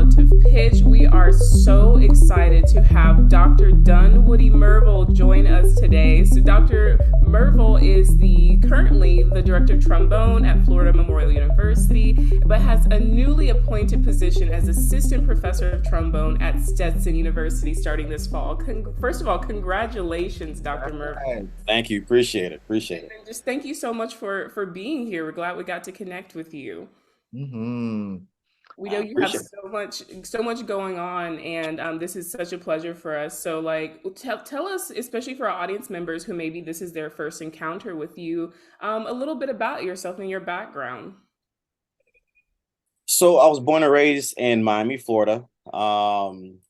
relative pitch. We are so excited to have Dr. Dunwoody Mirvil join us today. So Dr. Mirvil is currently the director of trombone at Florida Memorial University, but has a newly appointed position as Assistant Professor of Trombone at Stetson University starting this fall. First of all, congratulations, Dr. Mirvil. Thank you. Appreciate it. Appreciate it. And just thank you so much for being here. We're glad we got to connect with you. Hmm. We know I you have appreciate it. so much going on, and this is such a pleasure for us. So, like, tell us, especially for our audience members who maybe this is their first encounter with you, a little bit about yourself and your background. So I was born and raised in Miami, Florida.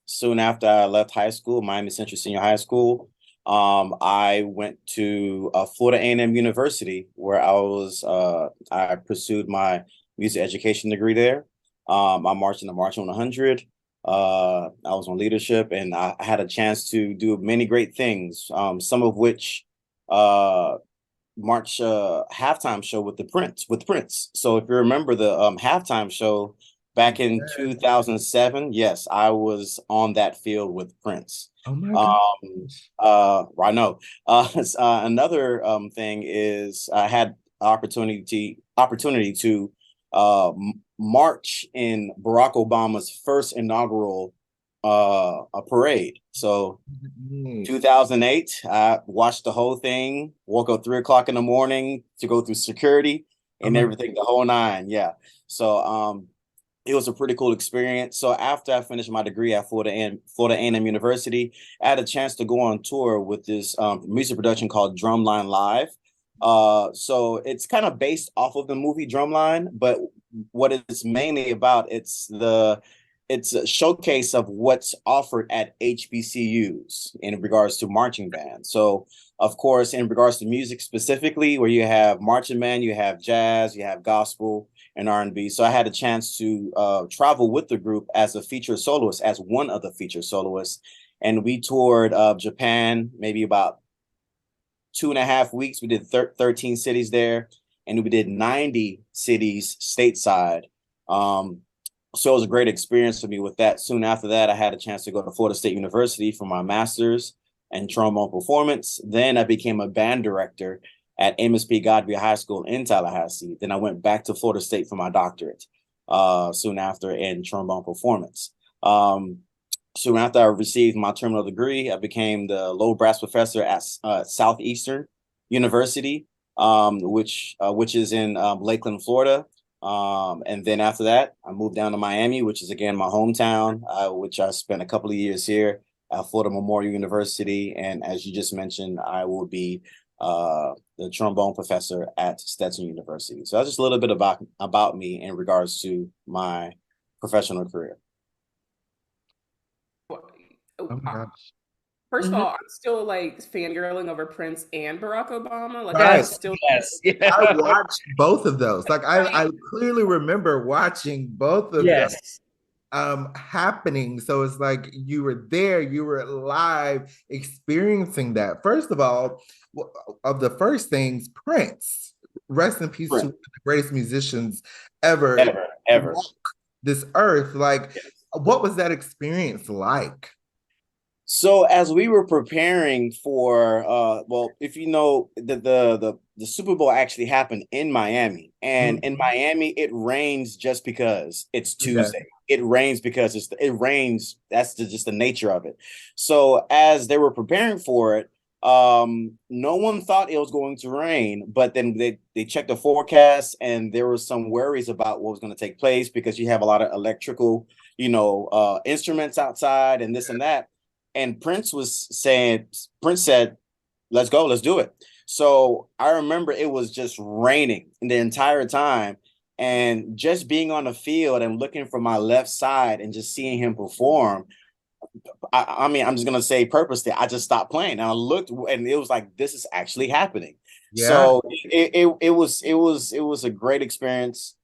Soon after I left high school, Miami Central Senior High School, I went to Florida A&M University, where I pursued my music education degree there. I marched in the March on 100. I was on leadership, and I had a chance to do many great things. Some of which March halftime show with Prince. So if you remember the halftime show back in 2007, yes, I was on that field with Prince. Oh my Um, gosh. I know. Another thing is I had opportunity to march in Barack Obama's first inaugural a parade. So Nice. 2008, I watched the whole thing, woke up 3 o'clock in the morning to go through security Oh and my, everything, the whole nine. Yeah. So it was a pretty cool experience. So after I finished my degree at Florida A&M University, I had a chance to go on tour with this music production called Drumline Live. So it's kind of based off of the movie Drumline, but what it's mainly about, it's a showcase of what's offered at HBCUs in regards to marching band. So, of course, in regards to music specifically, where you have marching band, you have jazz, you have gospel and R&B. So I had a chance to travel with the group as a featured soloist, as one of the featured soloists. And we toured Japan, maybe about 2.5 weeks. We did 13 cities there, and we did 90 cities stateside. So it was a great experience for me with that. Soon after that, I had a chance to go to Florida State University for my master's in trombone performance. Then I became a band director at Amos P. Godby High School in Tallahassee. Then I went back to Florida State for my doctorate soon after in trombone performance. Soon after I received my terminal degree, I became the low brass professor at Southeastern University, which is in Lakeland, Florida. And then after that, I moved down to Miami, which is again my hometown, which I spent a couple of years here at Florida Memorial University. And as you just mentioned, I will be the trombone professor at Stetson University. So that's just a little bit about me in regards to my professional career. oh my gosh. First of Mhm. all, I'm still like fangirling over Prince and Barack Obama. Like I'm Right. Yes, still yes, I yeah. watched both of those. Like I right. clearly remember watching both of them Yes. happening. So it's like you were there, you were live experiencing that. First of all, of the first things, Prince, rest in peace to one Right. of the greatest musicians ever Ever, ever. walk this earth. Like, Yes. what was that experience like? So as we were preparing for well, if you know the Super Bowl actually happened in Miami, and in Mhm. Miami it rains just because it's Okay. Tuesday. It rains because it rains. That's just the nature of it. So as they were preparing for it, no one thought it was going to rain, but then they checked the forecast, and there was some worries about what was going to take place because you have a lot of electrical, instruments outside and this and that. And Prince said, let's go, let's do it. So I remember it was just raining the entire time. And just being on the field and looking from my left side and just seeing him perform, I mean, I'm just gonna say purposely, I just stopped playing. And I looked, and it was like, this is actually happening. Yeah. So it was a great experience.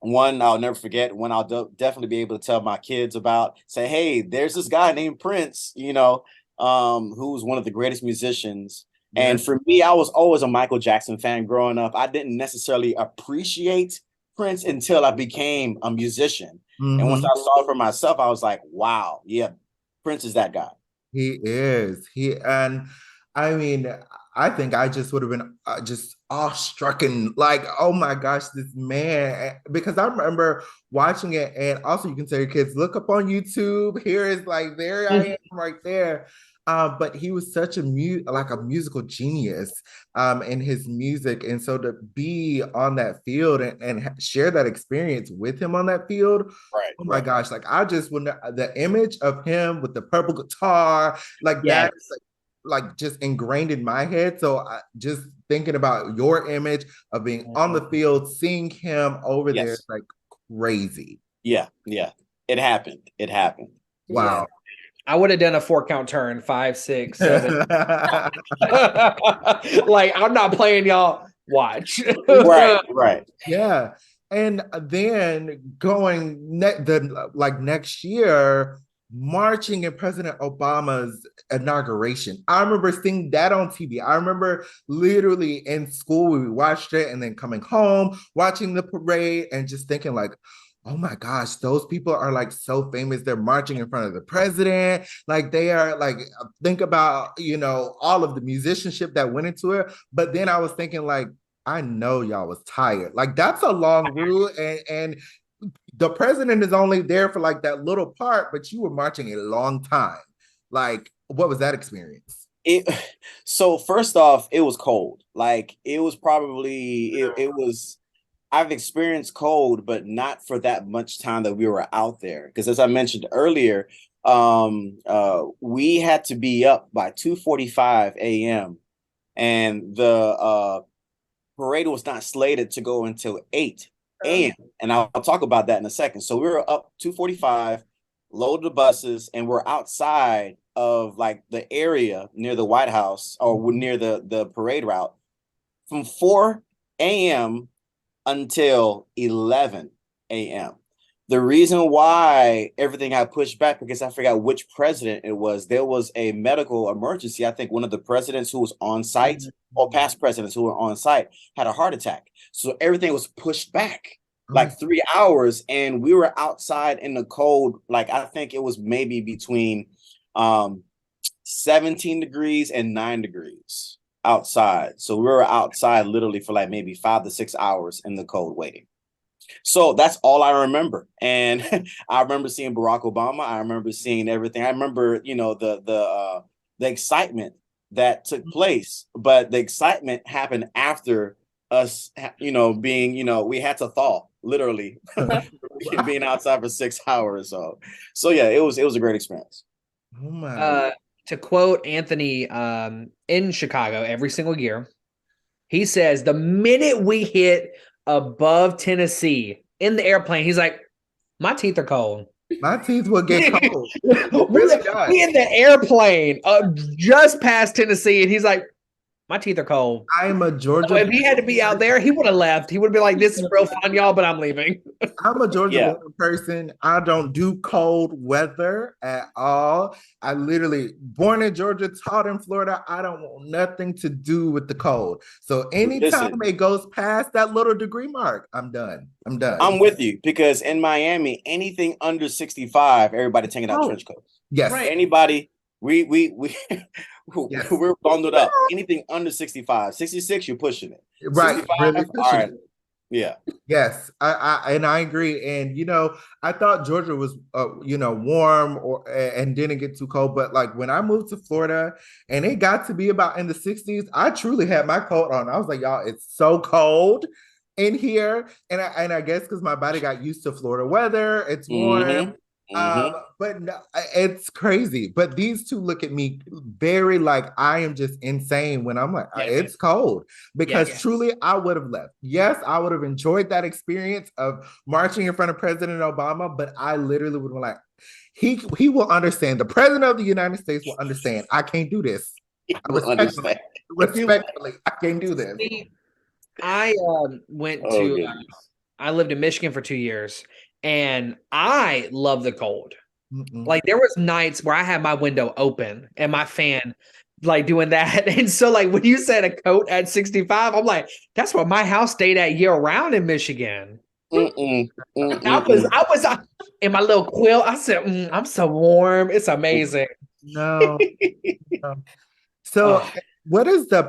One I'll never forget, one I'll definitely be able to tell my kids about, say, hey, there's this guy named Prince, who's one of the greatest musicians. Yeah. And for me, I was always a Michael Jackson fan growing up. I didn't necessarily appreciate Prince until I became a musician. And once Mhm. I saw it for myself, I was like, wow, yeah, Prince is that guy. He is. And I mean, I think I just would have been just awestruck and like, oh my gosh, this man. Because I remember watching it, and also you can tell your kids, look up on YouTube. Here is like, there I am right there. But he was such a like a musical genius in his music, and so to be on that field and share that experience with him on that field. Right, Oh my right. gosh, like I just when the image of him with the purple guitar, like Yes. that, like just ingrained in my head. So just thinking about your image of being on the field, seeing him over there, Yes. like crazy. Yeah, yeah. It happened. It happened. Wow. I would have done a 4-count turn, 5, 6, 7. Like, I'm not playing, y'all. Watch. Right, right. Yeah. And then going next year, marching in President Obama's inauguration. I remember seeing that on TV. I remember literally in school, we watched it and then coming home, watching the parade and just thinking like, oh my gosh, those people are like so famous. They're marching in front of the president. Like they are like, think about, all of the musicianship that went into it. But then I was thinking like, I know y'all was tired. Like that's a long route, and the president is only there for like that little part, but you were marching a long time. Like, what was that experience? So first off, it was cold. Like it was probably it was I've experienced cold, but not for that much time that we were out there. Because as I mentioned earlier, we had to be up by 2:45 a.m. and the parade was not slated to go until 8 a.m. And I'll talk about that in a second. So we were up 2:45, loaded the buses, and we're outside of like the area near the White House or near the parade route from 4 a.m. until 11 a.m. The reason why everything got pushed back, because I forgot which president it was. There was a medical emergency. I think one of the presidents who was on site or past presidents who were on site had a heart attack. So everything was pushed back like 3 hours. And we were outside in the cold. Like I think it was maybe between 17 degrees and 9 degrees outside. So we were outside literally for like maybe 5 to 6 hours in the cold waiting. So that's all I remember. And I remember seeing Barack Obama. I remember seeing everything. I remember, the excitement that took place, but the excitement happened after us, being, we had to thaw literally being outside for 6 hours. So yeah, it was a great experience. Oh my. To quote Anthony, in Chicago every single year, he says the minute we hit above Tennessee in the airplane, he's like, my teeth are cold. My teeth will get cold. we in the airplane just past Tennessee, and he's like, my teeth are cold. I'm a Georgia. So if he had to be out there, he would have left. He would be like, this is real fun, y'all, but I'm leaving. I'm a Georgia person. I don't do cold weather at all. I literally born in Georgia, taught in Florida. I don't want nothing to do with the cold. So anytime it goes past that little degree mark, I'm done. I'm with you, because in Miami, anything under 65, everybody taking out trench coats. Yes. Right. Anybody, we're bundled up. Anything under 65, 66, you're pushing it. Right. Really pushing all right. it. Yeah. Yes, I agree. And I thought Georgia was warm and didn't get too cold, but like when I moved to Florida and it got to be about in the 60s, I truly had my coat on. I was like, y'all, it's so cold in here. And I guess because my body got used to Florida weather, it's warm. But no, it's crazy. But these two look at me very like I am just insane when I'm like, it's cold. Because truly, I would have left. Yes, I would have enjoyed that experience of marching in front of President Obama, but I literally would have like, he will understand. The president of the United States will understand. I can't do this. Respectfully, I can't do this. I I lived in Michigan for 2 years. And I love the cold. Like there was nights where I had my window open and my fan like doing that. And so like when you said a coat at 65, I'm like, that's what my house stayed at year round in Michigan. Mm-mm, I was in my little quilt. I said, I'm so warm. It's amazing. No. no. So, Oh, what is the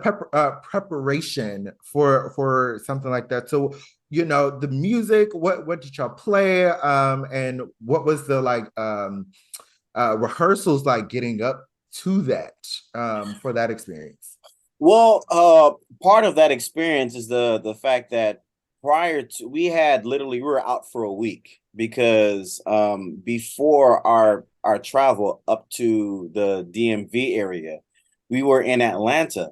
preparation for something like that? So, the music. What did y'all play? And what was the rehearsals like getting up to that for that experience? Well, part of that experience is the fact that prior to we were out for a week because before our travel up to the DMV area, we were in Atlanta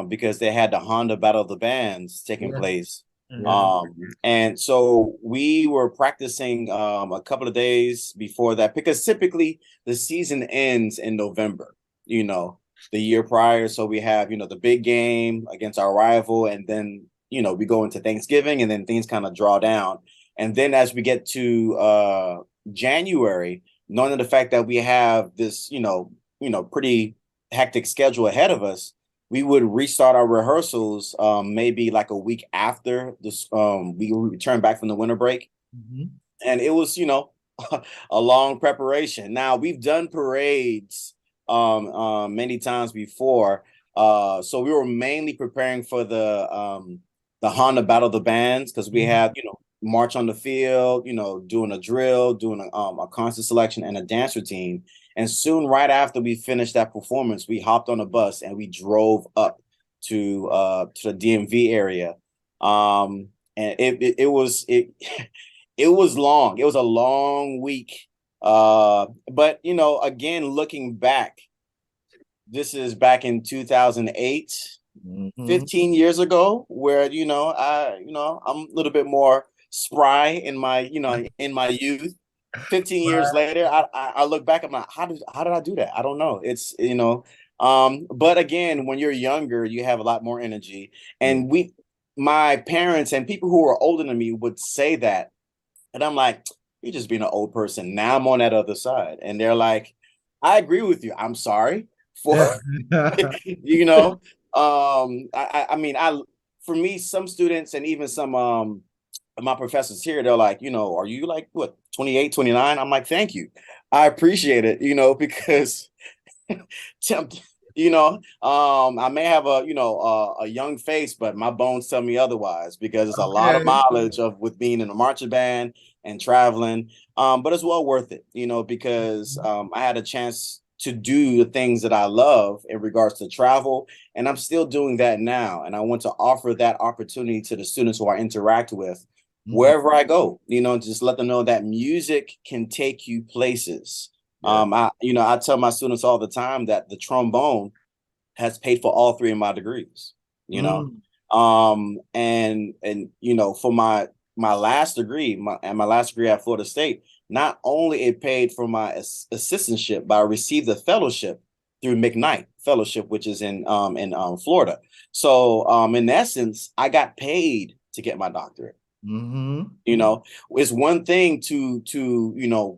because they had the Honda Battle of the Bands taking Yeah, place. yeah. And so we were practicing a couple of days before that because typically the season ends in November, you know the year prior. So we have, the big game against our rival, and then, we go into Thanksgiving and then things kind of draw down. And then as we get to January, knowing the fact that we have this, pretty hectic schedule ahead of us, we would restart our rehearsals maybe like a week after this we return back from the winter break. Mhm. And it was, a long preparation. Now we've done parades many times before. So we were mainly preparing for the Honda Battle of the Bands because we Mhm. had, march on the field, doing a drill, doing a concert selection and a dance routine. And soon, right after we finished that performance, we hopped on a bus and we drove up to the DMV area. And it was it was long. It was a long week. But again, looking back, this is back in 2008, Mhm. 15 years ago, where I'm a little bit more spry in my in my youth. 15 years Right. later, I look back, I'm like, how did I do that? I don't know. It's but again, when you're younger, you have a lot more energy. Yeah. And my parents and people who are older than me would say that, and I'm like, you're just being an old person. Now I'm on that other side. And they're like, I agree with you. I'm sorry for, you know, I mean, for me, some students and even some, of my professors here, they're like, are you like what, 28, 29? I'm like, thank you. I appreciate it, because I may have a young face, but my bones tell me otherwise because it's a lot of Okay. mileage of with being in a marching band and traveling. But it's well worth it, because I had a chance to do the things that I love in regards to travel, and I'm still doing that now. And I want to offer that opportunity to the students who I interact with Mhm. wherever I go, just let them know that music can take you places. Yeah. I tell my students all the time that the trombone has paid for all three of my degrees, you know. Mm. And for my last degree, my last degree at Florida State, not only it paid for my assistantship, but I received a fellowship through McKnight Fellowship, which is in Florida. So in essence, I got paid to get my doctorate. Mhm. It's one thing to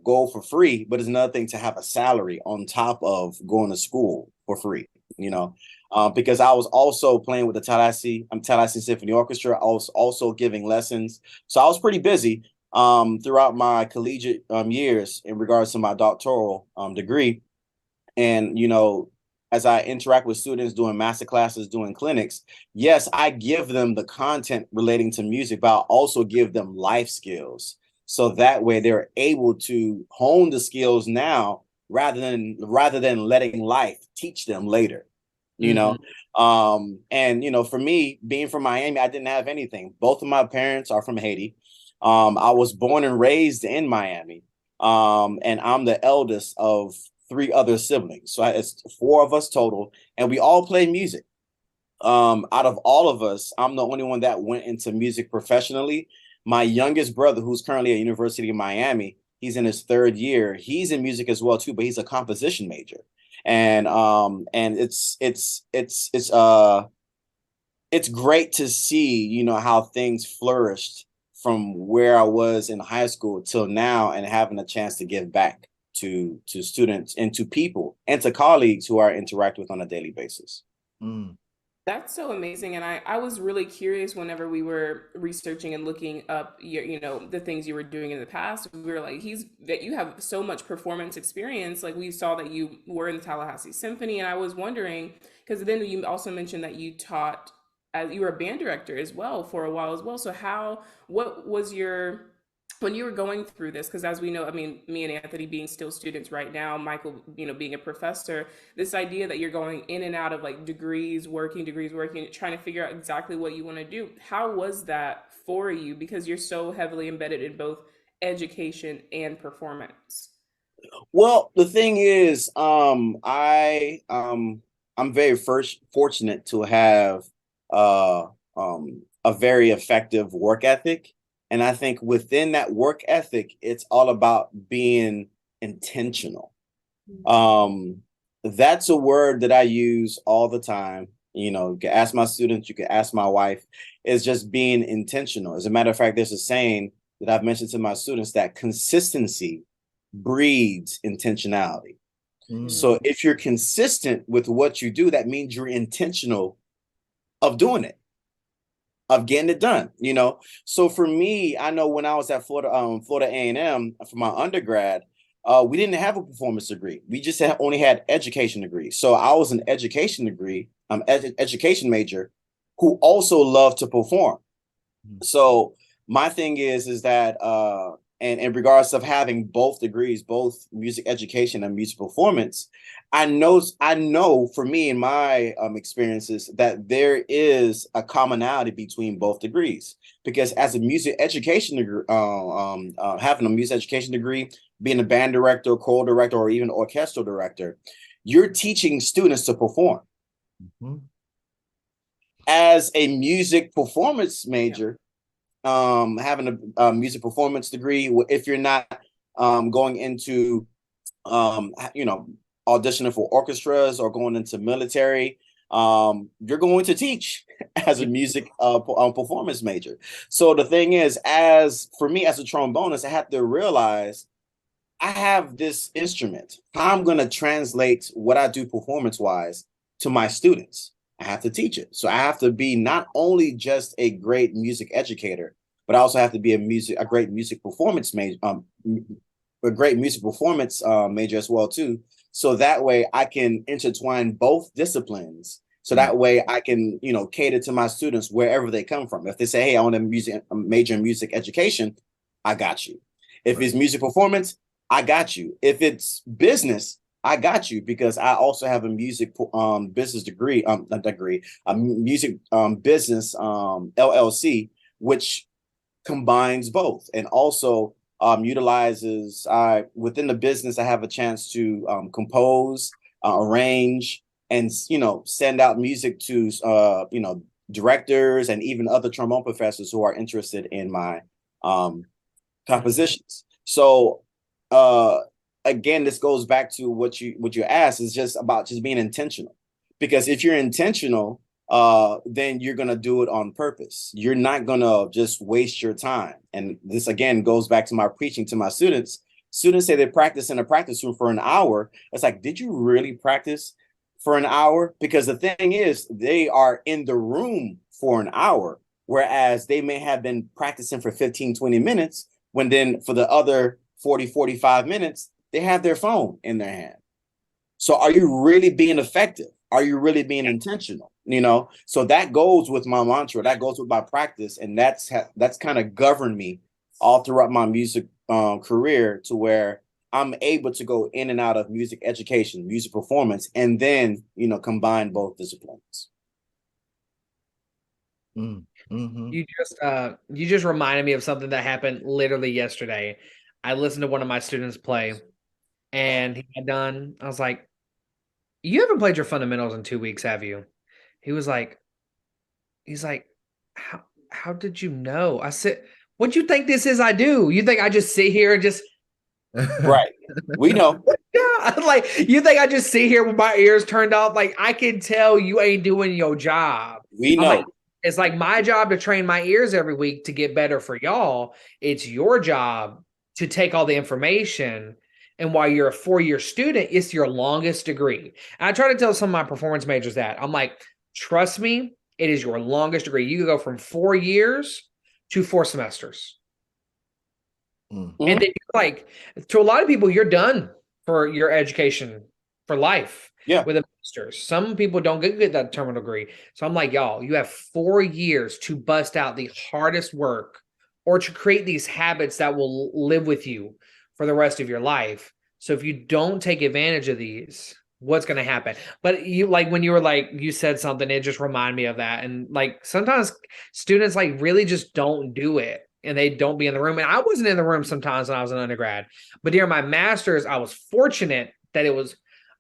go for free, but it's another thing to have a salary on top of going to school for free. Because I was also playing with the Tallahassee Symphony Orchestra. I was also giving lessons, so I was pretty busy throughout my collegiate years in regards to my doctoral degree. And as I interact with students doing master classes, doing clinics, yes, I give them the content relating to music, but I also give them life skills, so that way they're able to hone the skills now rather than letting life teach them later. you mhm. know and for me, being from Miami, I didn't have anything. Both of my parents are from Haiti. I was born and raised in Miami, and I'm the eldest of three other siblings, so it's four of us total, and we all play music. Out of all of us, I'm the only one that went into music professionally. My youngest brother, who's currently at University of Miami, he's in his third year. He's in music as well too, but he's a composition major. And it's great to see, how things flourished from where I was in high school till now, and having a chance to give back to students and to people and to colleagues who I interact with on a daily basis. Mm. That's so amazing. And I was really curious whenever we were researching and looking up the things you were doing in the past. We were like, that you have so much performance experience. Like we saw that you were in the Tallahassee Symphony. And I was wondering, because then you also mentioned that you taught as you were a band director as well for a while as well. So what was your when you were going through this, because as we know, I mean, me and Anthony being still students right now, Michael, being a professor, this idea that you're going in and out of like degrees, working, trying to figure out exactly what you want to do. How was that for you? Because you're so heavily embedded in both education and performance. Well, the thing is, I'm very first fortunate to have uh a very effective work ethic. And I think within that work ethic, it's all about being intentional. Um, that's a word that I use all the time. You can ask my students, you can ask my wife, is just being intentional. As a matter of fact, there's a saying that I've mentioned to my students that consistency breeds intentionality. So if you're consistent with what you do, that means you're intentional of doing it, of getting it done. So for me, I know when I was at Florida A&M for my undergrad, we didn't have a performance degree. We just only had education degrees. So I was an education major who also loved to perform. So my thing is that and in regards of having both degrees, both music education and music performance, I know for me in my experiences that there is a commonality between both degrees, because as a music education degree, having a music education degree, being a band director, choral director, or even orchestral director, you're teaching students to perform. As a music performance major, having a music performance degree, if you're not going into auditioning for orchestras or going into military, you're going to teach as a music performance major. So the thing is, as for me as a trombonist, I have to realize I have this instrument. I'm going to translate what I do performance wise to my students. I have to teach it. So I have to be not only just a great music educator, but I also have to be a great music performance major, major as well too. So that way I can intertwine both disciplines. So that way I can, cater to my students wherever they come from. If they say, hey, I want a major in music education, I got you. If it's music performance, I got you. If it's business, I got you, because I also have a music business degree, a music business LLC, which combines both and also utilizes within the business. I have a chance to compose, arrange, and send out music to directors and even other trombone professors who are interested in my compositions. So again, this goes back to what you asked, is just about just being intentional. Because if you're intentional, then you're going to do it on purpose. You're not going to just waste your time. And this, again, goes back to my preaching to my students. Students say they practice in a practice room for an hour. It's like, did you really practice for an hour? Because the thing is, they are in the room for an hour, whereas they may have been practicing for 15, 20 minutes, when then for the other 40, 45 minutes, they have their phone in their hand. So are you really being effective? Are you really being intentional? So that goes with my mantra, that goes with my practice. And that's kind of governed me all throughout my music career, to where I'm able to go in and out of music education, music performance, and then, combine both disciplines. You just reminded me of something that happened literally yesterday. I listened to one of my students play, and he had done, I was like, you haven't played your fundamentals in 2 weeks, have you? He's like, how did you know? I said, what do you think this is I do? You think I just sit here and just Right. We know. Yeah, like, you think I just sit here with my ears turned off? Like, I can tell you ain't doing your job. We know. Like, it's like my job to train my ears every week to get better for y'all. It's your job to take all the information. And while you're a 4-year student, it's your longest degree. And I try to tell some of my performance majors that. I'm like, Trust me, it is your longest degree. You can go from 4 years to 4 semesters. Mm. And then, like, to a lot of people, you're done for your education for life with a master's. Some people don't get that terminal degree. So I'm like, y'all, you have 4 years to bust out the hardest work or to create these habits that will live with you for the rest of your life. So if you don't take advantage of these, what's going to happen? But you, like, when you were like, you said something, it just reminded me of that. And like, sometimes students like really just don't do it. And they don't be in the room. And I wasn't in the room sometimes when I was an undergrad. But during my master's, I was fortunate it was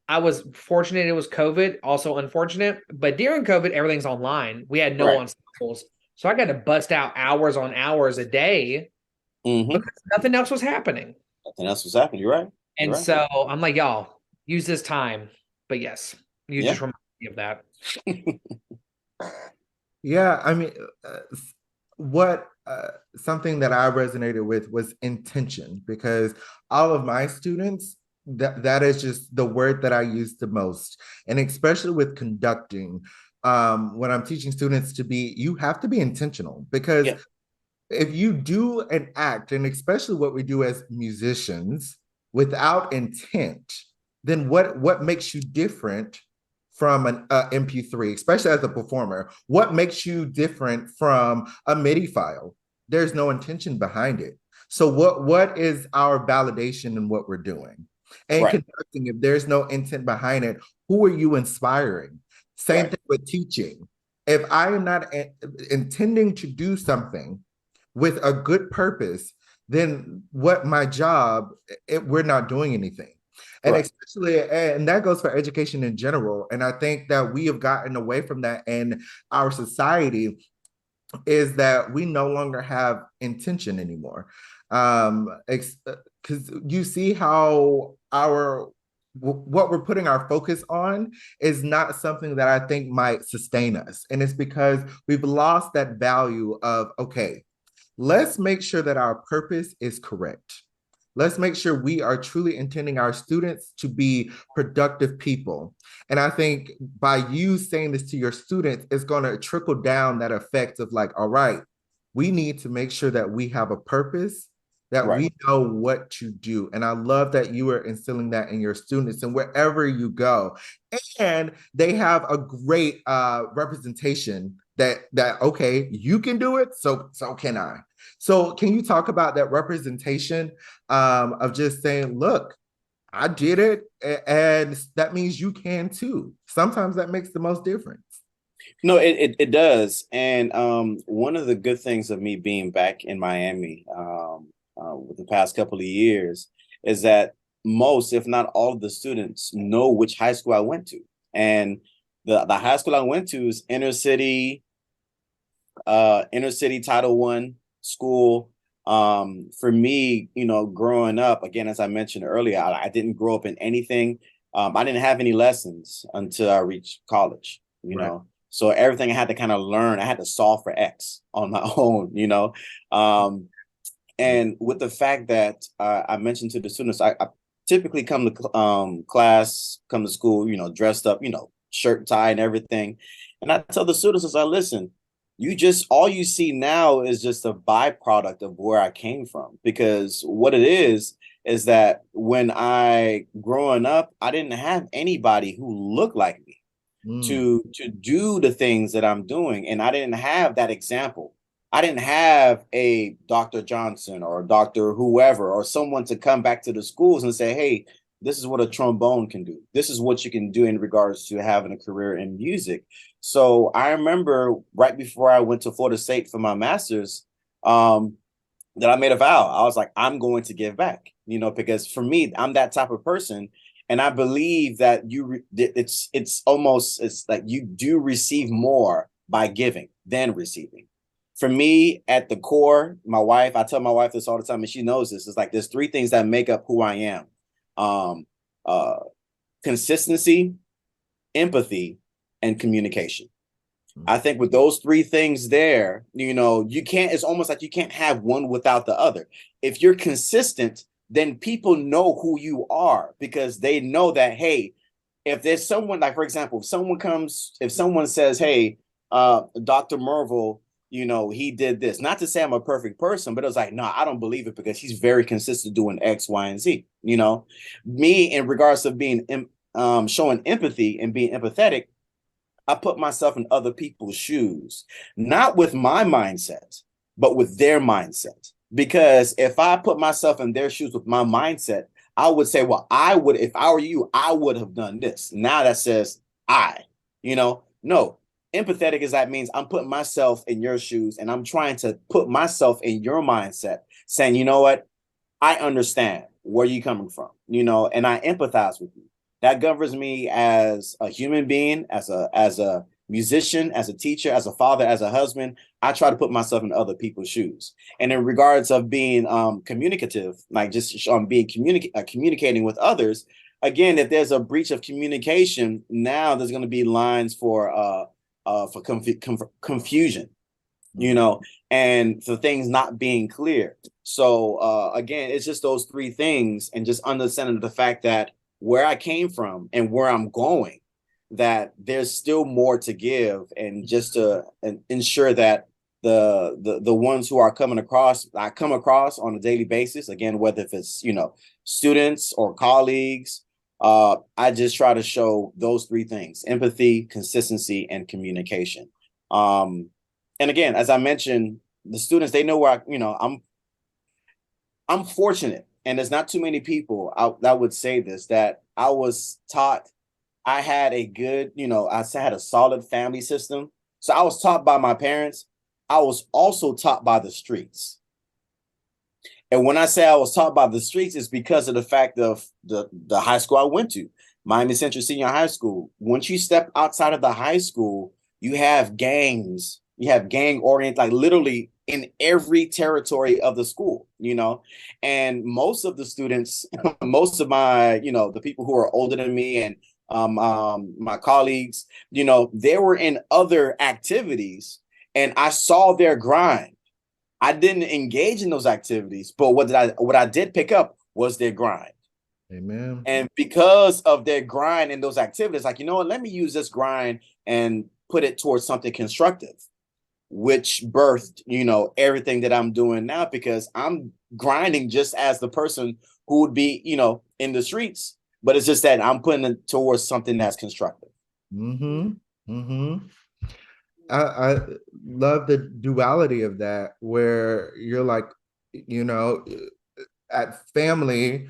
COVID, also unfortunate. But during COVID, everything's online. We had no on-schools. So I got to bust out hours on hours a day because nothing else was happening. Nothing else was happening. You're right. And so I'm like, y'all, use this time. But yes, you just remind me of that. Yeah, I mean, something that I resonated with was intention, because all of my students, that is just the word that I use the most. And especially with conducting, when I'm teaching students you have to be intentional, because if you do an act, and especially what we do as musicians, without intent, then what makes you different from an MP3, especially as a performer? What makes you different from a MIDI file? There's no intention behind it. So what is our validation in what we're doing? And conducting, if there's no intent behind it, who are you inspiring? Same thing with teaching. If I am not intending to do something with a good purpose, then what my job, we're not doing anything. And especially, and that goes for education in general. And I think that we have gotten away from that in our society, is that we no longer have intention anymore. Because you see how what we're putting our focus on is not something that I think might sustain us. And it's because we've lost that value of, okay, let's make sure that our purpose is correct. Let's make sure we are truly intending our students to be productive people. And I think by you saying this to your students, it's going to trickle down that effect of like, all right, we need to make sure that we have a purpose, that we know what to do. And I love that you are instilling that in your students and wherever you go. And they have a great representation that okay, you can do it, so can I. So can you talk about that representation of just saying, look, I did it, and that means you can too. Sometimes that makes the most difference. No, it does. And one of the good things of me being back in Miami with the past couple of years is that most, if not all, of the students know which high school I went to. And the high school I went to is inner city Title I school. For me, growing up, again, as I mentioned earlier, I didn't grow up in anything. I didn't have any lessons until I reached college, you know. So everything I had to kind of learn, I had to solve for X on my own, and with the fact that I mentioned to the students, I typically come to class, come to school, dressed up, shirt, tie and everything. And I tell the students, as I listen, all you see now is just a byproduct of where I came from. Because what it is that when growing up, I didn't have anybody who looked like me to do the things that I'm doing. And I didn't have that example. I didn't have a Dr. Johnson or Dr. whoever or someone to come back to the schools and say, hey, this is what a trombone can do. This is what you can do in regards to having a career in music. So I remember right before I went to Florida State for my master's, that I made a vow. I was like, I'm going to give back, because for me, I'm that type of person. And I believe that it's like you do receive more by giving than receiving. For me, at the core, I tell my wife this all the time, and she knows this. It's like there's 3 things that make up who I am. Consistency, empathy, and communication. I think with those 3 things there, it's almost like you can't have one without the other. If you're consistent, then people know who you are because they know that, hey, if there's someone, like, for example, if someone says, hey, Dr. Mirvil, he did this. Not to say I'm a perfect person, but it was like, no, I don't believe it because he's very consistent doing X, Y, and Z. Me, in regards to being showing empathy and being empathetic, I put myself in other people's shoes, not with my mindset, but with their mindset. Because if I put myself in their shoes with my mindset, I would say, well, if I were you, I would have done this. Now that says no, empathetic is that means I'm putting myself in your shoes and I'm trying to put myself in your mindset, saying, you know what? I understand where you're coming from, and I empathize with you. That governs me as a human being, as a musician, as a teacher, as a father, as a husband. I try to put myself in other people's shoes. And in regards of being communicative, like just being communicating with others, again, if there's a breach of communication, now there's going to be lines for confusion, and for things not being clear. So again, it's just those three things, and just understanding the fact that where I came from and where I'm going, that there's still more to give, and just to ensure that the ones who I come across on a daily basis, again, whether if it's students or colleagues, I just try to show those three things: empathy, consistency, and communication. And again, as I mentioned, the students, they know where I'm fortunate, and there's not too many people that would say this, that I was taught. I had a good, I had a solid family system. So I was taught by my parents. I was also taught by the streets. And when I say I was taught by the streets, it's because of the fact of the high school I went to, Miami Central Senior High School. Once you step outside of the high school, you have gangs. You have gang oriented, like literally in every territory of the school, and most of the students, most of my, the people who are older than me, and my colleagues, they were in other activities, and I saw their grind. I didn't engage in those activities, but what I did pick up was their grind. Amen. And because of their grind in those activities, like, let me use this grind and put it towards something constructive, which birthed, everything that I'm doing now, because I'm grinding just as the person who would be, in the streets, but it's just that I'm putting it towards something that's constructive. Mm-hmm. Mm-hmm. I love the duality of that, where you're like, at family,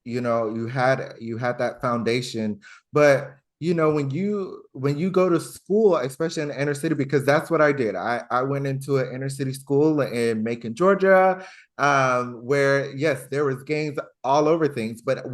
you had that foundation, but when you go to school, especially in the inner city, because that's what I did. I went into an inner city school in Macon, Georgia, where yes, there was gangs all over things, but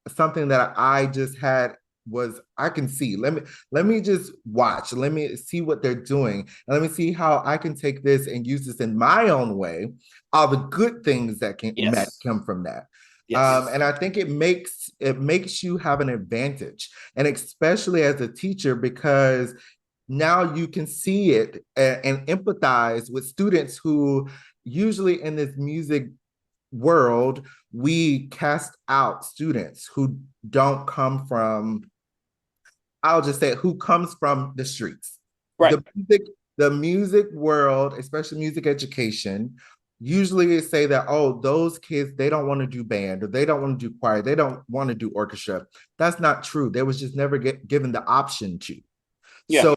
something that I just had was, I can see, let me just watch, let me see what they're doing, and let me see how I can take this and use this in my own way, all the good things that can come from that. Yes. And I think it makes you have an advantage, and especially as a teacher, because now you can see it and empathize with students who usually in this music world, we cast out students who don't come from, I'll just say, who comes from the streets. Right. The music world, especially music education, usually say that, oh, those kids, they don't want to do band, or they don't want to do choir, they don't want to do orchestra. That's not true. They was just never given the option to. Yeah. So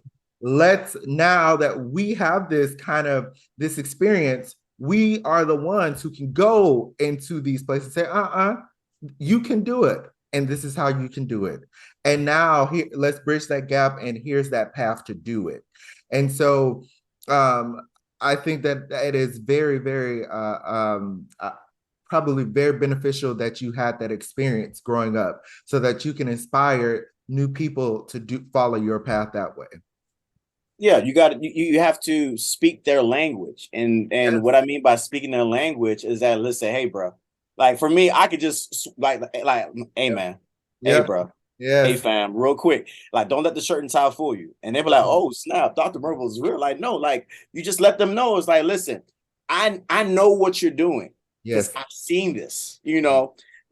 now that we have this experience, we are the ones who can go into these places and say, you can do it. And this is how you can do it. And now let's bridge that gap, and here's that path to do it. And so I think that it is very, very, probably very beneficial that you had that experience growing up, so that you can inspire new people to follow your path that way. Yeah, you have to speak their language. And yes. What I mean by speaking their language is that, let's say, hey, bro, like for me, I could just like, hey, man, hey, bro, hey, fam, real quick, like, don't let the shirt and tie fool you. And they be like, oh, snap, Dr. Mirvil is real. Like, no, like, you just let them know. It's like, listen, I know what you're doing. Yes, I've seen this,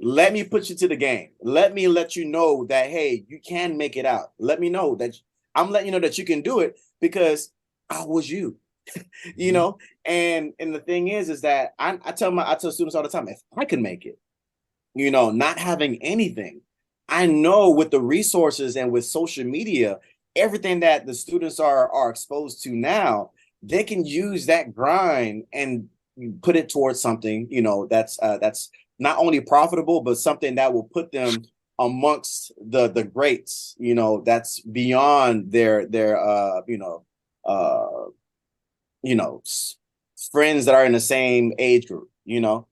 let me put you to the game. Let me let you know that, hey, you can make it out. Let me know that I'm letting you know that you can do it because I was you, you know? And the thing is that I tell students all the time, if I can make it, you know, not having anything, I know with the resources and with social media, everything that the students are exposed to now, they can use that grind and put it towards something, you know, that's not only profitable, but something that will put them amongst the greats, you know, that's beyond their friends that are in the same age group, you know.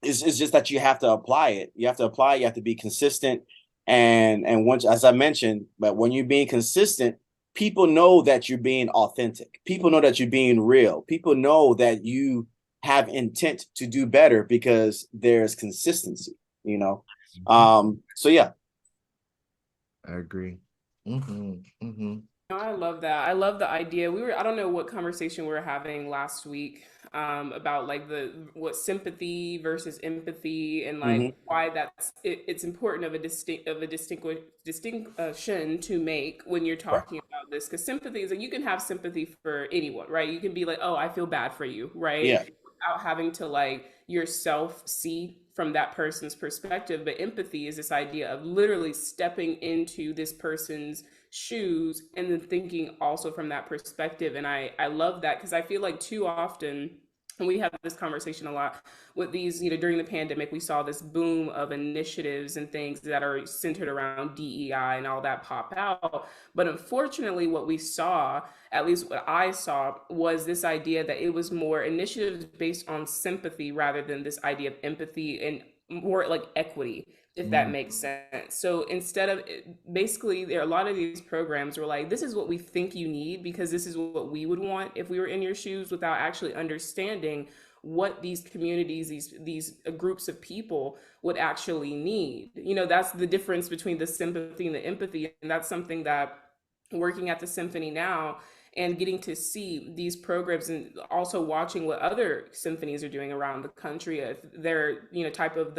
It's just that you have to apply it. You have to apply, you have to be consistent. And once, as I mentioned, but when you're being consistent, people know that you're being authentic. People know that you're being real. People know that you have intent to do better because there's consistency, you know. So yeah. I agree. I love that. I love the idea. I don't know what conversation we were having last week about like what sympathy versus empathy and like why it's important of a distinction to make when you're talking about this, because sympathy is like, you can have sympathy for anyone, right? You can be like, oh, I feel bad for you, right? Yeah. Without having to like yourself see from that person's perspective. But empathy is this idea of literally stepping into this person's shoes and then thinking also from that perspective. And I love that, because I feel like too often, and we have this conversation a lot with these, you know, during the pandemic, we saw this boom of initiatives and things that are centered around DEI and all that pop out. But unfortunately, what we saw, at least what I saw, was this idea that it was more initiatives based on sympathy rather than this idea of empathy and more like equity, if that makes sense. So instead of, basically, there are a lot of these programs were like, this is what we think you need because this is what we would want if we were in your shoes, without actually understanding what these communities, these groups of people would actually need. You know, that's the difference between the sympathy and the empathy. And that's something that, working at the symphony now and getting to see these programs and also watching what other symphonies are doing around the country, if their, you know, type of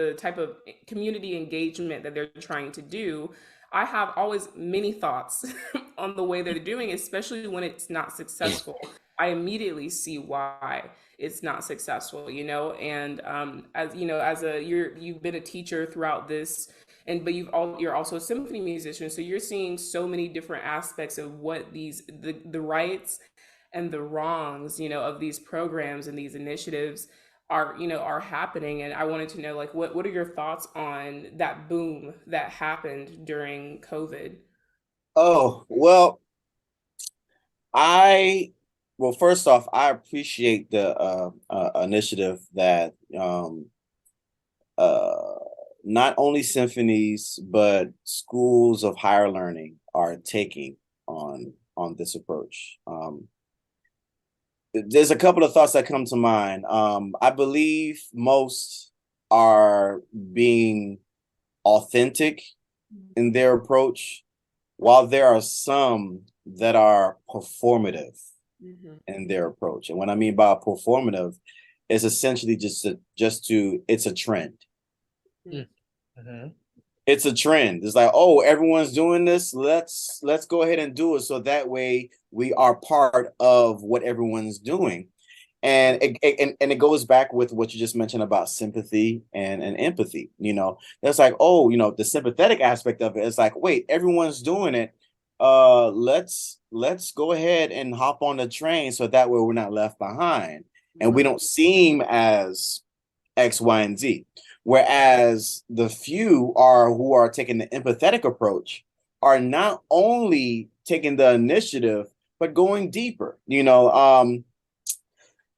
community engagement that they're trying to do, I have always many thoughts on the way they're doing, especially when it's not successful. I immediately see why it's not successful, you know. And as you know, you've been a teacher throughout this, but you're also a symphony musician, so you're seeing so many different aspects of what the rights and the wrongs, you know, of these programs and these initiatives are happening. And I wanted to know, like, what are your thoughts on that boom that happened during COVID? Oh, well, first off, I appreciate the initiative that not only symphonies but schools of higher learning are taking on this approach. There's a couple of thoughts that come to mind. I believe most are being authentic in their approach, while there are some that are performative in their approach. And what I mean by performative is essentially it's a trend. It's a trend. It's like, oh, everyone's doing this. Let's go ahead and do it, so that way we are part of what everyone's doing. And it goes back with what you just mentioned about sympathy and empathy. You know, it's like, oh, you know, the sympathetic aspect of it is like, wait, everyone's doing it. Let's go ahead and hop on the train, so that way we're not left behind and we don't seem as X, Y, and Z. Whereas the few who are taking the empathetic approach are not only taking the initiative, but going deeper. You know,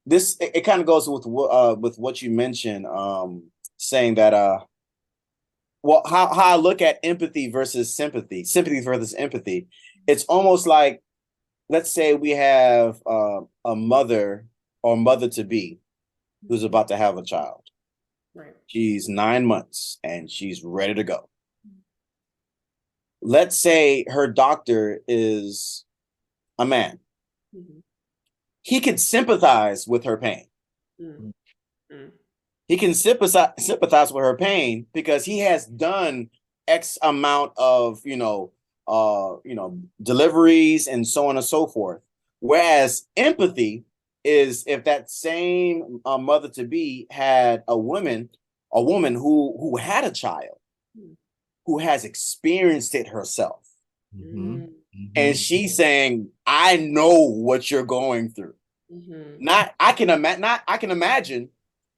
it kind of goes with what you mentioned, saying that well, how I look at empathy versus sympathy versus empathy. It's almost like, let's say we have a mother or mother to be who's about to have a child. Right. She's 9 months and she's ready to go. Let's say her doctor is a man. He could sympathize with her pain. He can sympathize with her pain because he has done X amount of, deliveries and so on and so forth. Whereas empathy is if that same mother to be had a woman who had a child who has experienced it herself. Mm-hmm. And she's saying, I know what you're going through. Not I can imagine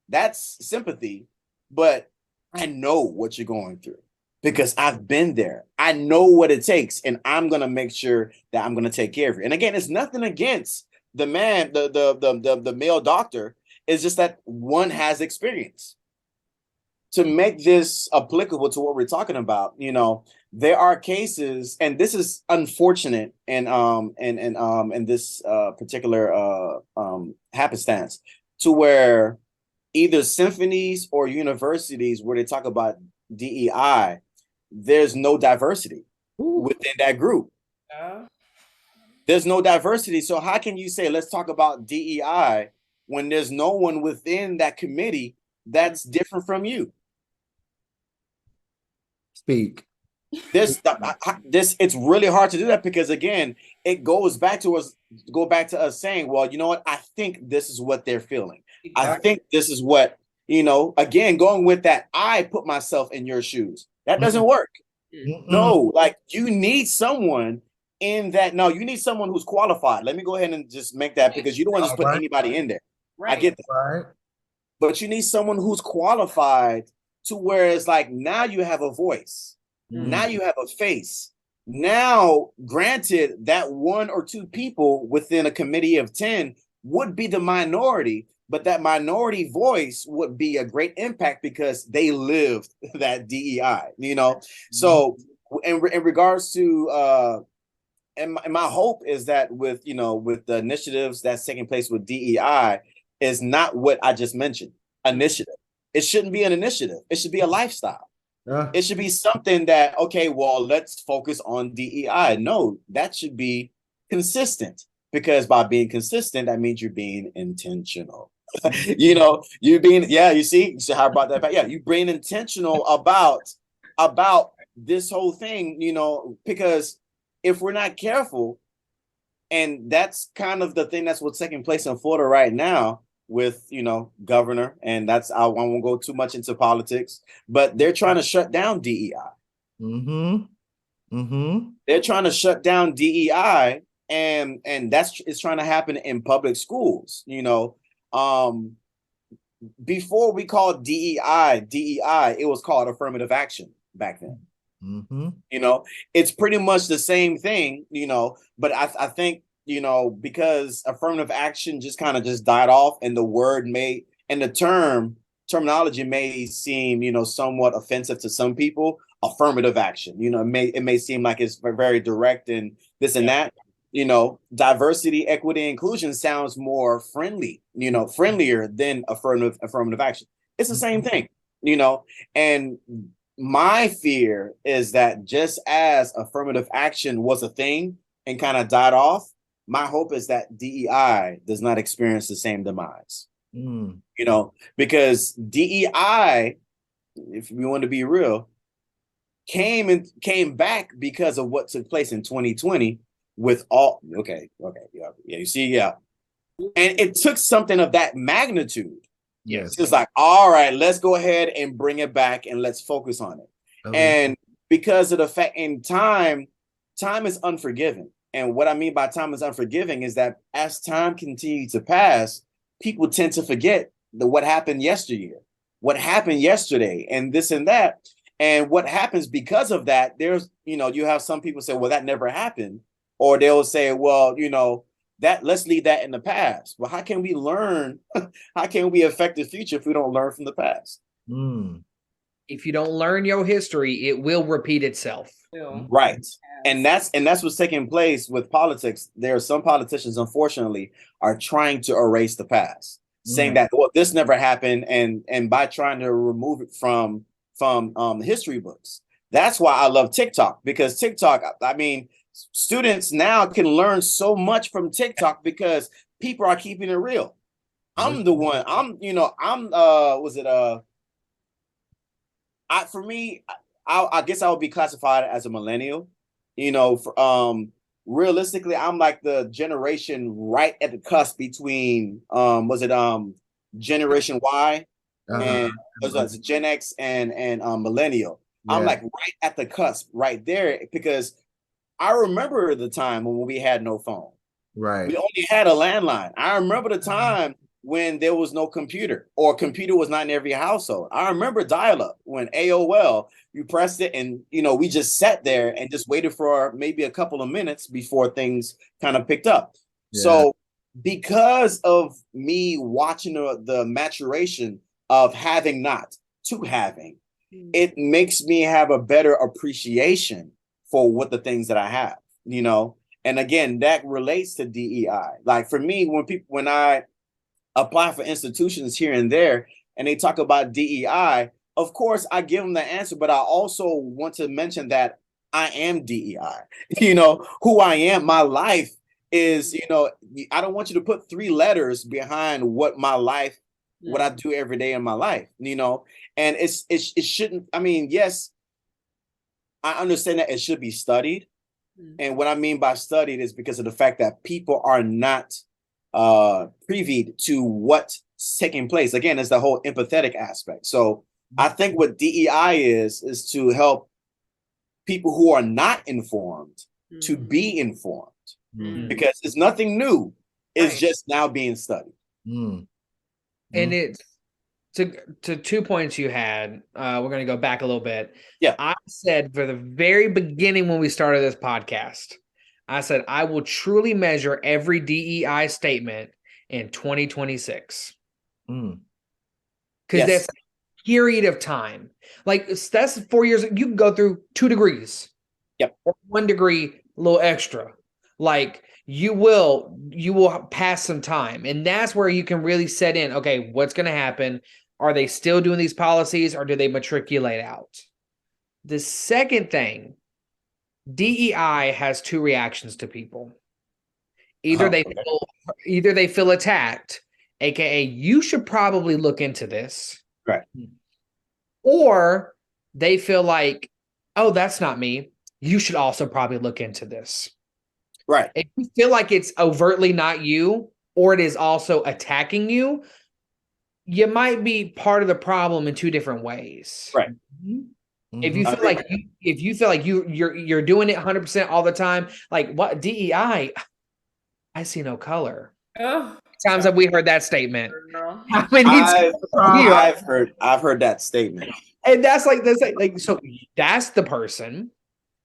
that's sympathy, but I know what you're going through because I've been there. I know what it takes, and I'm gonna make sure that I'm gonna take care of you. And again, it's nothing against the man, the male doctor. It's just that one has experience. To make this applicable to what we're talking about, there are cases, and this is unfortunate in this particular happenstance, to where either symphonies or universities where they talk about DEI, there's no diversity within that group. There's no diversity. So how can you say, let's talk about DEI when there's no one within that committee that's different from you? Speak. This it's really hard to do that because again, it goes back to us saying, well, you know what? I think this is what they're feeling. Exactly. I think this is what, again, going with that, I put myself in your shoes. That doesn't work. No, like you need someone in that. No, you need someone who's qualified. Let me go ahead and just make that because you don't want to just put anybody in there. Right. I get that. Right. But you need someone who's qualified to where it's like, now you have a voice. Now you have a face. Now, granted, that one or two people within a committee of 10 would be the minority, but that minority voice would be a great impact because they lived that DEI, So in regards to, and my hope is that with the initiatives that's taking place with DEI is not what I just mentioned, initiative. It shouldn't be an initiative. It should be a lifestyle. It should be something that, okay, well, let's focus on DEI. No, that should be consistent because by being consistent, that means you're being intentional. You being, you see how I brought that back. Yeah, you being intentional about this whole thing, because if we're not careful, and that's kind of the thing that's what's taking place in Florida right now, with governor, and I won't go too much into politics, but they're trying to shut down DEI. They're trying to shut down DEI, and it's trying to happen in public schools. Before we called DEI, it was called affirmative action back then. It's pretty much the same thing, but I think because affirmative action just died off, and the word and the terminology may seem, somewhat offensive to some people. Affirmative action, it may seem like it's very direct and this and that. Diversity, equity, inclusion sounds more friendly, friendlier than affirmative action. It's the same thing, and my fear is that just as affirmative action was a thing and kind of died off, my hope is that DEI does not experience the same demise. Because DEI, if we want to be real, came back because of what took place in 2020 with all you see, and it took something of that magnitude. Yes, it's like, all right, let's go ahead and bring it back and let's focus on it. And because of the fact in time is unforgiving. And what I mean by time is unforgiving is that as time continues to pass, people tend to forget what happened yesteryear, what happened yesterday, and this and that. And what happens because of that, there's, you have some people say, well, that never happened. Or they'll say, well, that let's leave that in the past. Well, how can we learn? How can we affect the future if we don't learn from the past? If you don't learn your history, it will repeat itself. Right. And that's what's taking place with politics. There are some politicians, unfortunately, are trying to erase the past, saying that, well, this never happened. And by trying to remove it from history books. That's why I love TikTok, because TikTok, students now can learn so much from TikTok because people are keeping it real. I'm the one. Was it for me, I guess I would be classified as a millennial. Realistically, I'm like the generation right at the cusp between was it Generation Y and was it Gen X and millennial. Yeah. I'm like right at the cusp right there because I remember the time when we had no phone. Right. We only had a landline. I remember the time when there was no computer or computer was not in every household. I remember dial-up when AOL, you pressed it and, we just sat there and just waited for maybe a couple of minutes before things kind of picked up. Yeah. So because of me watching the maturation of having not to having, it makes me have a better appreciation for what the things that I have, And again, that relates to DEI. Like for me, when I apply for institutions here and there, and they talk about DEI, of course, I give them the answer, but I also want to mention that I am DEI. Who I am, my life is, I don't want you to put 3 letters behind what my life, what I do every day in my life, and it shouldn't, yes, I understand that it should be studied. And what I mean by studied is because of the fact that people are not privy to what's taking place. Again, it's the whole empathetic aspect. So I think what DEI is to help people who are not informed to be informed, because it's nothing new. It's just now being studied. And it's to 2 points you had. We're going to go back a little bit. Yeah. I said for the very beginning when we started this podcast, I said, I will truly measure every DEI statement in 2026. Because that's a period of time. Like that's 4 years. You can go through 2 degrees. Yep. Or 1 degree, a little extra. Like you will pass some time. And that's where you can really set in, okay, what's going to happen? Are they still doing these policies or do they matriculate out? The second thing, DEI has 2 reactions to people. Either they feel attacked, aka you should probably look into this. Right. Or they feel like, oh, that's not me. You should also probably look into this. Right. If you feel like it's overtly not you, or it is also attacking you, you might be part of the problem in 2 different ways. Right. If you feel like you're doing it 100% all the time, like what DEI, I see no color. Times have we heard that statement? How many I've heard that statement. And that's like so that's the person.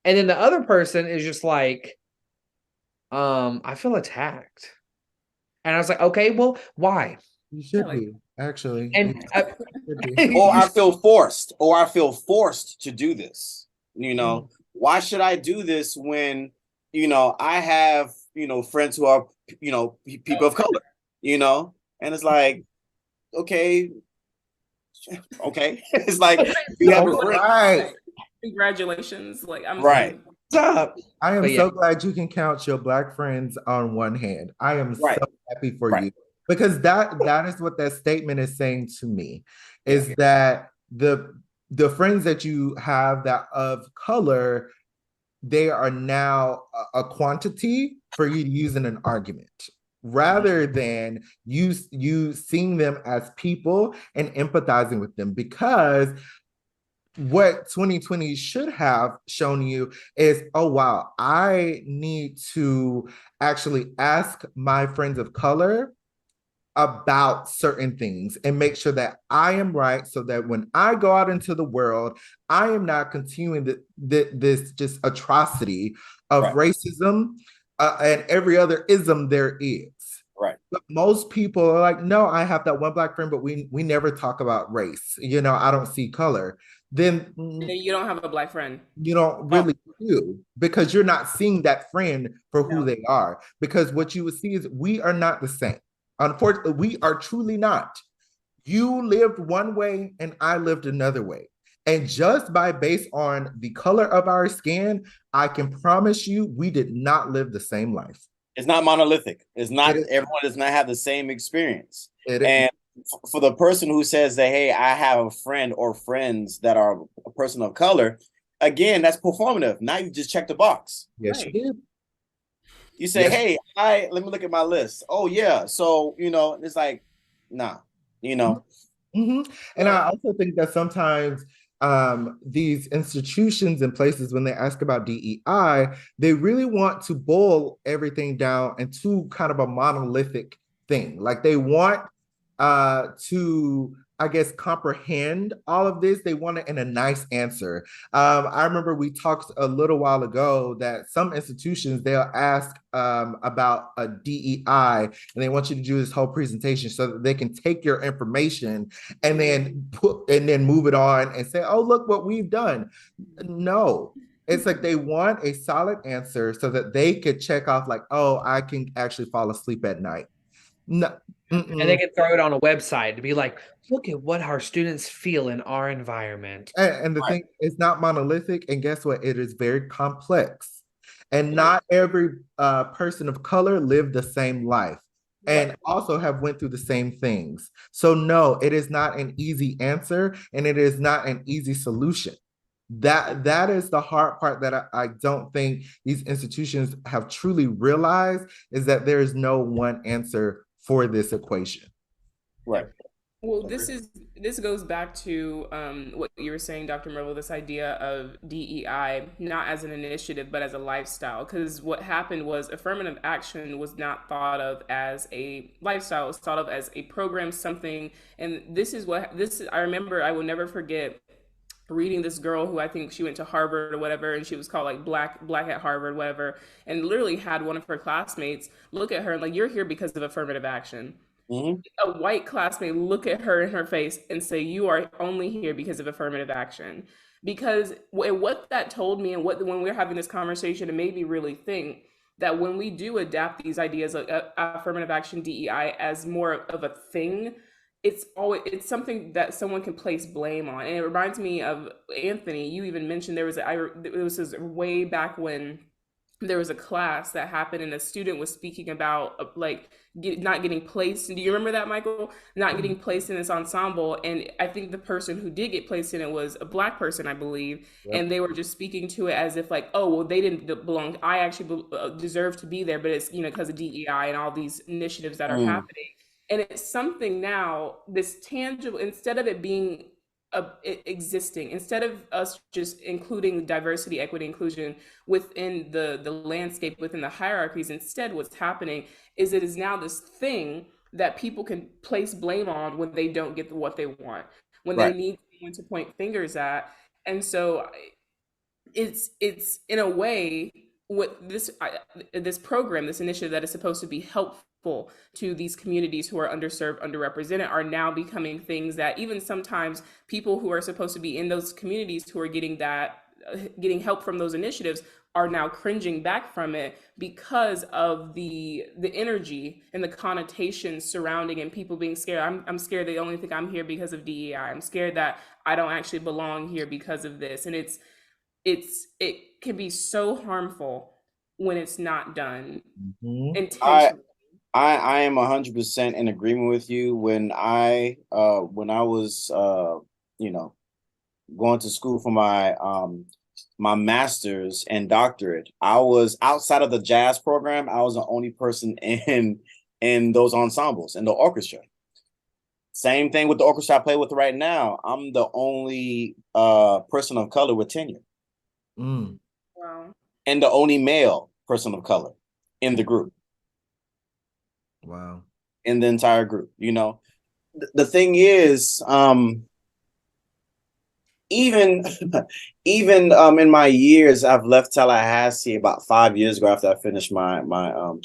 And then the other person is just like, I feel attacked. And I was like, okay, well, why? You should be, actually. And or I feel forced to do this. Why should I do this when, I have, friends who are, people of color, and it's like, okay. It's like, you have a friend. Right. Congratulations. Like, I'm right. What's up? I am so glad you can count your Black friends on one hand. I am so happy for you, because that is what that statement is saying to me, is that the friends that you have that of color, they are now a quantity for you to use in an argument, rather than you seeing them as people and empathizing with them. Because what 2020 should have shown you is, oh, wow, I need to actually ask my friends of color about certain things and make sure that I am right, so that when I go out into the world, I am not continuing this just atrocity of racism and every other ism there is. Right. But most people are like, no, I have that one Black friend, but we never talk about race. I don't see color. Then you don't have a Black friend. You don't really do, because you're not seeing that friend for who they are. Because what you would see is we are not the same. Unfortunately, we are truly not. You lived one way and I lived another way. And just based on the color of our skin, I can promise you we did not live the same life. It's not monolithic. It's not, It is. everyone does not have the same experience. It is. And for the person who says that, hey, I have a friend or friends that are a person of color, again, that's performative. Now you just check the box. Yes, you did. You say, Yes. hey, let me look at my list. Oh, yeah. So, it's like, nah, And I also think that sometimes these institutions and places, when they ask about DEI, they really want to boil everything down into kind of a monolithic thing. Like they want to, I guess, comprehend all of this. They want it in a nice answer. I remember we talked a little while ago that some institutions, they'll ask about a DEI, and they want you to do this whole presentation so that they can take your information and then move it on and say, oh, look what we've done. No. It's like they want a solid answer so that they could check off like, oh, I can actually fall asleep at night. No. And they can throw it on a website to be like, look at what our students feel in our environment. And the thing is not monolithic. And guess what? It is very complex. And not every person of color lived the same life and also have went through the same things. So no, it is not an easy answer and it is not an easy solution. That is the hard part that I don't think these institutions have truly realized, is that there is no one answer for this equation. Right. Well, this goes back to what you were saying, Dr. Mirvil, this idea of DEI not as an initiative but as a lifestyle. Because what happened was affirmative action was not thought of as a lifestyle; it was thought of as a program, something. And I remember. I will never forget reading this girl who I think she went to Harvard or whatever, and she was called like black at Harvard, whatever, and literally had one of her classmates look at her and like, you're here because of affirmative action. A white classmate look at her in her face and say, you are only here because of affirmative action. Because what that told me, and when we we're having this conversation, it made me really think that when we do adapt these ideas of affirmative action, DEI, as more of a thing, it's something that someone can place blame on. And it reminds me of Anthony. You even mentioned it was way back when there was a class that happened and a student was speaking about not getting placed. Do you remember that, Michael? Not getting placed in this ensemble. And I think the person who did get placed in it was a Black person, I believe. Yep. And they were just speaking to it as if like, oh, well, they didn't belong. I actually deserve to be there, but it's, because of DEI and all these initiatives that are happening. And it's something now, this tangible, instead of it being existing, instead of us just including diversity, equity, inclusion within the landscape, within the hierarchies, instead what's happening is it is now this thing that people can place blame on when they don't get what they want, when they need someone to point fingers at. And so it's in a way what this program, this initiative that is supposed to be helpful to these communities who are underserved, underrepresented, are now becoming things that even sometimes people who are supposed to be in those communities who are getting help from those initiatives are now cringing back from it because of the energy and the connotations surrounding and people being scared. I'm scared they only think I'm here because of DEI. I'm scared that I don't actually belong here because of this. And it can be so harmful when it's not done intentionally. I am 100% in agreement with you. When I was going to school for my master's and doctorate, I was outside of the jazz program. I was the only person in those ensembles, in the orchestra. Same thing with the orchestra I play with right now. I'm the only person of color with tenure. Wow. And the only male person of color in the group. Wow. In the entire group. The thing is, even in my years, I've left Tallahassee about 5 years ago after I finished my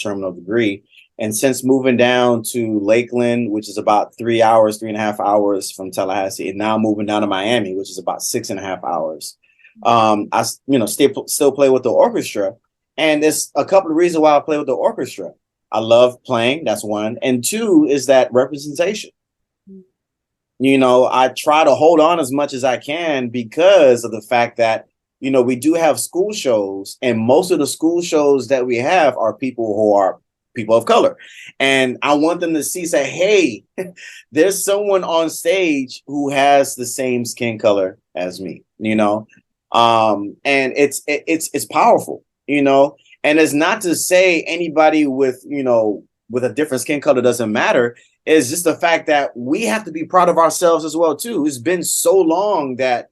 terminal degree. And since moving down to Lakeland, which is about 3.5 hours from Tallahassee, and now moving down to Miami, which is about 6.5 hours, I still play with the orchestra. And there's a couple of reasons why I play with the orchestra. I love playing, that's one. And two is that representation. I try to hold on as much as I can because of the fact that, we do have school shows, and most of the school shows that we have are people who are people of color. And I want them to say, hey, there's someone on stage who has the same skin color as me, and it's powerful, and it's not to say anybody with a different skin color doesn't matter. It's just the fact that we have to be proud of ourselves as well too. It's been so long that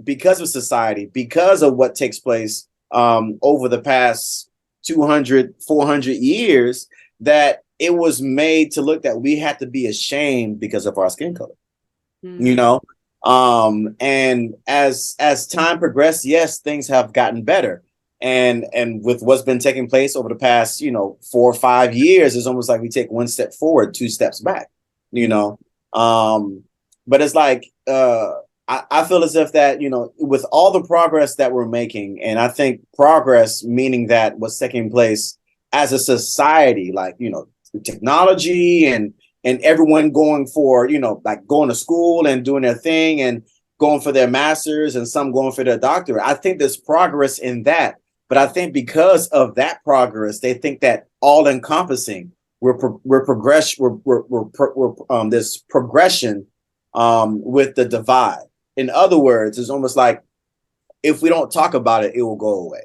because of society, because of what takes place over the past 200, 400 years, that it was made to look that we had to be ashamed because of our skin color, and as time progressed, yes, things have gotten better. And with what's been taking place over the past, 4 or 5 years, it's almost like we take one step forward, 2 steps back, but it's like, I feel as if that, with all the progress that we're making, and I think progress meaning that what's taking place as a society, like, technology and everyone going for, like going to school and doing their thing and going for their master's and some going for their doctorate. I think there's progress in that. But I think because of that progress, they think that all encompassing, this progression with the divide. In other words, it's almost like if we don't talk about it, it will go away.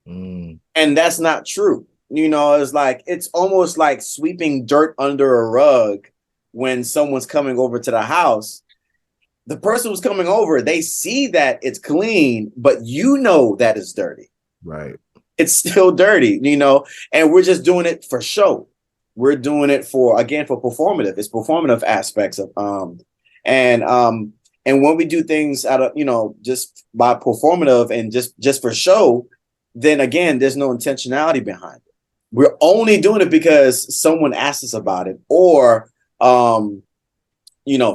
And that's not true. It's like, it's almost like sweeping dirt under a rug when someone's coming over to the house. The person who's coming over, they see that it's clean, but that it's dirty. Right. It's still dirty, and we're just doing it for show. We're doing it for performative. It's performative aspects of, and when we do things out of, just by performative and just for show, then again, there's no intentionality behind it. We're only doing it because someone asked us about it, or,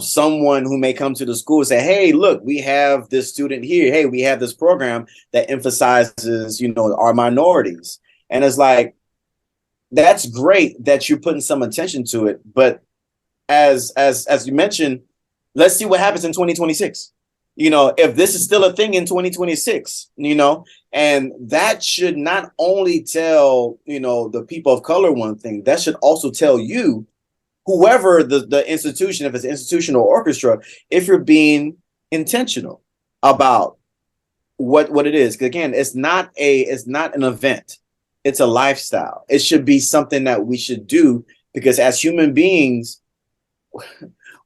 someone who may come to the school and say, hey, look, we have this student here. Hey, we have this program that emphasizes, our minorities. And it's like, that's great that you're putting some attention to it. But as you mentioned, let's see what happens in 2026. If this is still a thing in 2026, and that should not only tell, the people of color one thing, that should also tell you, whoever the institution, if it's an institution or orchestra, if you're being intentional about what it is. Again, it's not an event. It's a lifestyle. It should be something that we should do, because as human beings,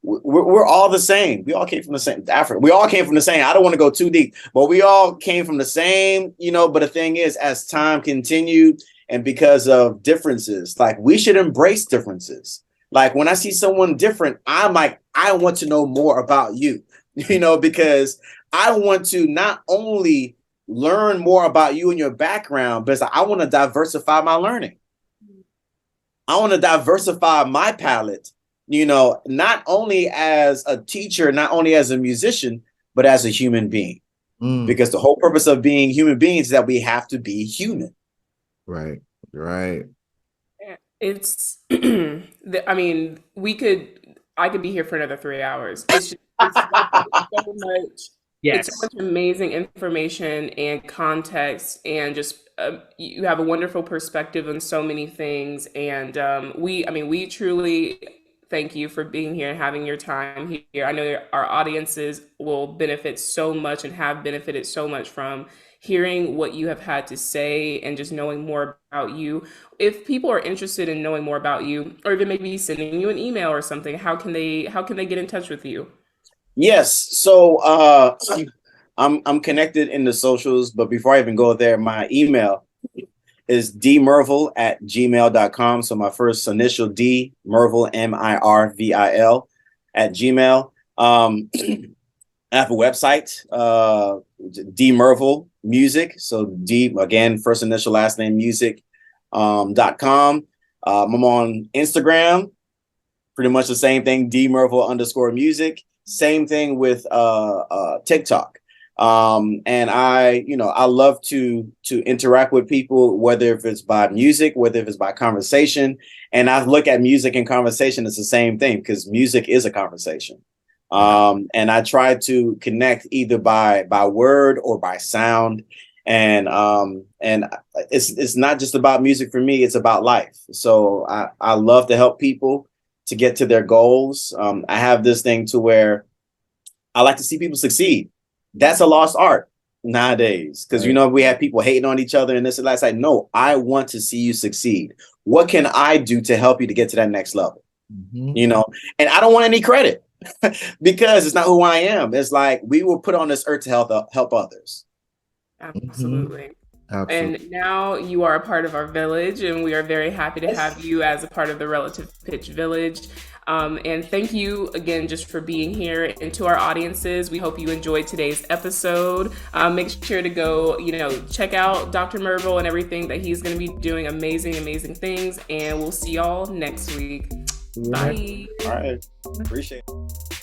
we're all the same. We all came from the same Africa. We all came from the same. I don't want to go too deep, but we all came from the same, but the thing is, as time continued and because of differences, like, we should embrace differences. Like, when I see someone different, I'm like, I want to know more about you, because I want to not only learn more about you and your background, but I want to diversify my learning. I want to diversify my palette, not only as a teacher, not only as a musician, but as a human being. Because the whole purpose of being human beings is that we have to be human. Right. It's, I could be here for another 3 hours. It's so much. Yes. It's so much amazing information and context, and just you have a wonderful perspective on so many things. And we truly thank you for being here and having your time here. I know our audiences will benefit so much and have benefited so much from hearing what you have had to say and just knowing more about you. If people are interested in knowing more about you, or even maybe sending you an email or something, how can they get in touch with you? Yes. So I'm connected in the socials, but before I even go there, my email is dmirvil@gmail.com. So my first initial D, Mirvil, Mirvil @gmail. I have a website, D Mirvil Music. So D, again, first initial, last name, music.com. I'm on Instagram, pretty much the same thing, D Mirvil_music. Same thing with TikTok. And I love to interact with people, whether if it's by music, whether if it's by conversation. And I look at music and conversation as the same thing, because music is a conversation. And I try to connect either by word or by sound. And it's not just about music for me, it's about life. So I love to help people to get to their goals. I have this thing to where I like to see people succeed. That's a lost art nowadays, because we have people hating on each other and this and that. It's like, no, I want to see you succeed. What can I do to help you to get to that next level? And I don't want any credit because it's not who I am. It's like we were put on this earth to help others. Absolutely. And now you are a part of our village, and we are very happy to have you as a part of the Relative Pitch Village. And thank you again just for being here. And to our audiences, we hope you enjoyed today's episode. Make sure to go, check out Dr. Mirvil and everything that he's going to be doing. Amazing, amazing things. And we'll see y'all next week. Bye. All right. Appreciate it.